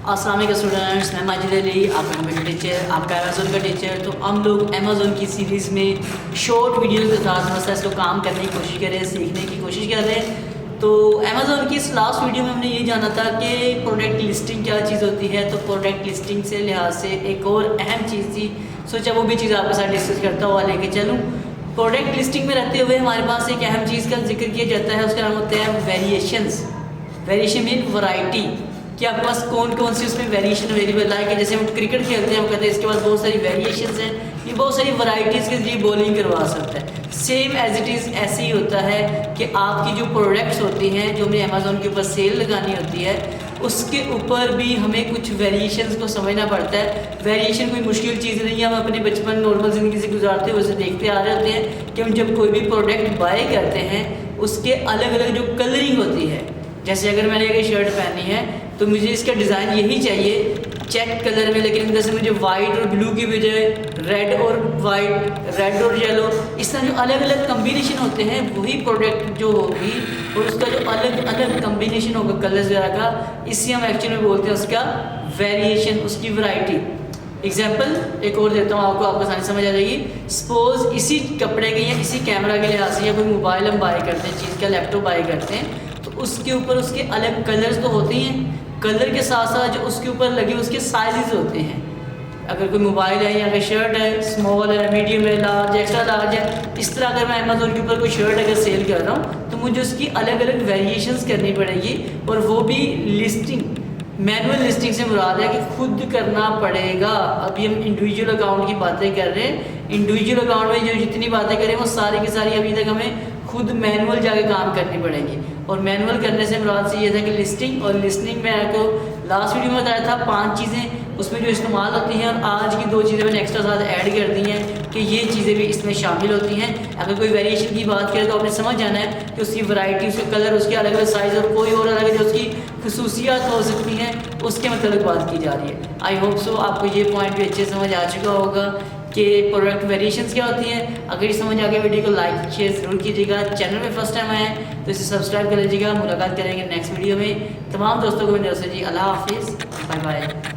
अस्सलाम वालेकुम स्टूडेंट्स, मैं माजिद अली, आपका कंप्यूटर टीचर, आपका अमेज़ोन का टीचर। तो हम लोग अमेज़ोन की सीरीज़ में शॉर्ट वीडियो के साथ मसला इसको काम करने की कोशिश कर रहे हैं, सीखने की कोशिश कर रहे हैं। तो अमेज़ोन की इस लास्ट वीडियो में हमने ये जाना था कि प्रोडक्ट लिस्टिंग क्या चीज़ होती है। तो प्रोडक्ट लिस्टिंग से लिहाज से एक और अहम चीज़ थी, सोचा वो भी चीज़ आपके साथ डिस्कस करता हुआ लेके चलूँ। प्रोडक्ट लिस्टिंग में रहते हुए हमारे पास एक अहम चीज़ का जिक्र किया जाता है, उसका नाम होता है वेरिएशंस। वेरिएशन मीन वैरायटी, कि आपके पास कौन कौन सी उसमें वेरिएशन अवेलेबल है। कि जैसे हम क्रिकेट खेलते हैं, हम कहते हैं इसके पास बहुत सारी वेरिएशंस हैं, ये बहुत सारी वैरायटीज़ के जरिए बॉलिंग करवा सकता है। सेम एज इट इज़ ऐसे ही होता है कि आपकी जो प्रोडक्ट्स होती हैं, जो हमें अमेज़ोन के ऊपर सेल लगानी होती है, उसके ऊपर भी हमें कुछ वेरिएशंस को समझना पड़ता है। वेरिएशन कोई मुश्किल चीज़ नहीं है, हम अपने बचपन नॉर्मल ज़िंदगी से गुजारते हुए उसे देखते आ रहे होते हैं कि हम जब कोई भी प्रोडक्ट बाय करते हैं, उसके अलग अलग जो कलरिंग होती है। जैसे अगर मैंने एक शर्ट पहनी है तो मुझे इसका डिज़ाइन यही चाहिए चेक कलर में, लेकिन अंदर से मुझे वाइट और ब्लू की बजाय रेड और वाइट, रेड और येलो, इस तरह जो अलग अलग कम्बिनेशन होते हैं, वही प्रोडक्ट जो होगी और उसका जो अलग अलग कम्बिनेशन होगा कलर्स वगैरह का, इसी हम एक्चुअली बोलते हैं उसका वेरिएशन, उसकी वैरायटी। एग्जाम्पल एक और देता हूँ आपको आसानी समझ आ जाएगी। सपोज इसी कपड़े के या इसी कैमरा के लिहाज से या कोई मोबाइल हम बाय करते हैं, चीज़ का लैपटॉप बाय करते हैं, तो उसके ऊपर उसके अलग कलर्स तो होते हैं, कलर के साथ साथ जो उसके ऊपर लगे उसके साइजेस होते हैं। अगर कोई मोबाइल है या अगर शर्ट है, स्मॉल है, मीडियम है, लार्ज, एक्स्ट्रा लार्ज है, इस तरह अगर मैं अमेज़ोन के ऊपर कोई शर्ट अगर सेल कर रहा हूँ तो मुझे उसकी अलग अलग वेरिएशंस करनी पड़ेगी, और वो भी लिस्टिंग, मैनुअल लिस्टिंग से मुराद है कि खुद करना पड़ेगा। अभी हम इंडिविजुअल अकाउंट की बातें कर रहे हैं, इंडिविजुअल अकाउंट में जो जितनी बातें करें वो सारी की सारी अभी तक हमें खुद मैनुअल जाके काम करनी पड़ेगी। और मैनुअल करने से मुराद से ये था कि लिस्टिंग, और लिस्टिंग में आपको लास्ट वीडियो में बताया था 5 चीज़ें उसमें जो इस्तेमाल होती हैं, और आज की 2 चीज़ें मैंने एक्स्ट्रा साथ ऐड कर दी हैं कि ये चीज़ें भी इसमें शामिल होती हैं। अगर कोई वेरिएशन की बात करें तो आपने समझ जाना है कि उसकी वैरायटी, उसके कलर, उसके अलग अलग साइज़ और कोई और अलग जो उसकी खसूसियात हो सकती हैं, उसके मतलब बात की जा रही है। आई होप सो आपको ये पॉइंट भी अच्छे समझ आ चुका होगा कि प्रोडक्ट वेरिएशंस क्या होती हैं। अगर ये समझ आ गया, वीडियो को लाइक शेयर ज़रूर कीजिएगा। चैनल में फर्स्ट टाइम आए तो इसे सब्सक्राइब कर लीजिएगा। मुलाकात करेंगे नेक्स्ट वीडियो में। तमाम दोस्तों को मेरी तरफ से जी अल्लाह हाफिज़, बाय बाय।